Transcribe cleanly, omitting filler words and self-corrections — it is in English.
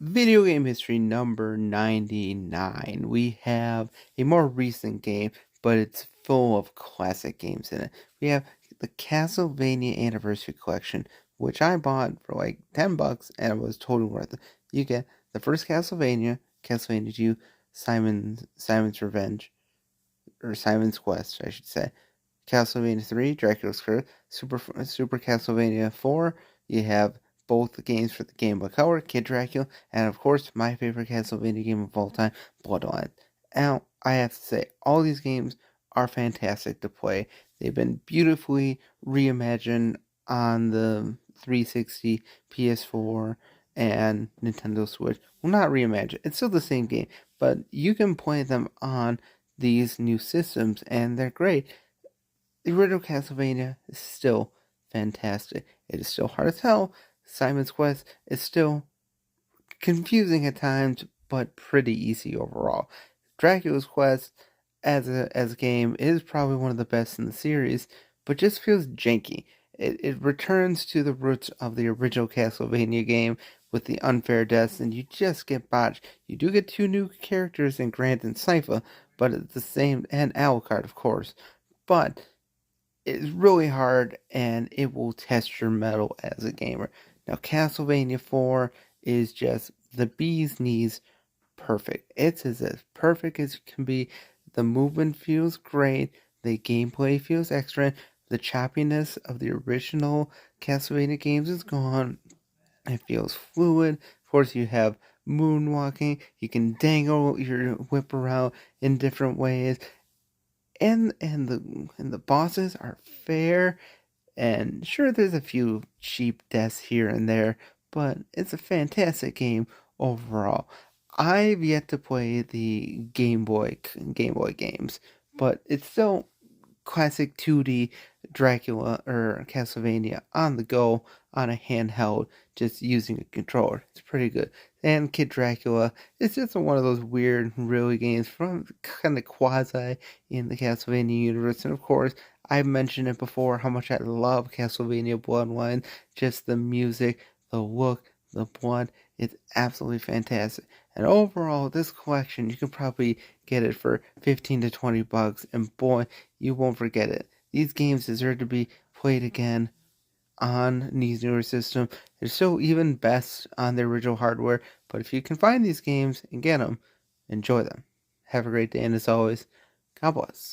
Video game history number 99. We have a more recent game, but it's full of classic games in it. We have the Castlevania Anniversary Collection, which I bought for like $10 and it was totally worth it. You get the first Castlevania, Castlevania 2, Simon's Revenge, or Simon's Quest, I should say. Castlevania 3, Dracula's Curse, Super Castlevania 4. You have both the games for the Game Boy Color, Kid Dracula, and of course, my favorite Castlevania game of all time, Bloodline. Now, I have to say, all these games are fantastic to play. They've been beautifully reimagined on the 360, PS4, and Nintendo Switch. Well, not reimagined, it's still the same game, but you can play them on these new systems, and they're great. The original Castlevania is still fantastic. It is still hard to tell. Simon's Quest is still confusing at times, but pretty easy overall. Dracula's Quest as a game is probably one of the best in the series, but just feels janky. It returns to the roots of the original Castlevania game with the unfair deaths, and you just get botched. You do get two new characters in Grant and Sypha, but it's the same, and Alucard, of course. But it's really hard and it will test your mettle as a gamer. Now, Castlevania 4 is just the bee's knees perfect. It's as perfect as it can be. The movement feels great, the gameplay feels excellent, the choppiness of the original Castlevania games is gone. It feels fluid. Of course, you have moonwalking, you can dangle your whip around in different ways, and the bosses are fair, and sure there's a few cheap deaths here and there, but it's a fantastic game overall. I've yet to play the Game Boy games, but it's still classic 2D Dracula or Castlevania on the go on a handheld, just using a controller. It's pretty good. And Kid Dracula is just one of those weird, really games from kind of quasi in the Castlevania universe. And of course, I've mentioned it before how much I love Castlevania Bloodline. Just the music, the look, the blood. It's absolutely fantastic. And overall, this collection, you can probably get it for 15 to $20, and boy, you won't forget it. These games deserve to be played again on these newer systems. They're still even best on the original hardware, but if you can find these games and get them, enjoy them. Have a great day, and as always, God bless.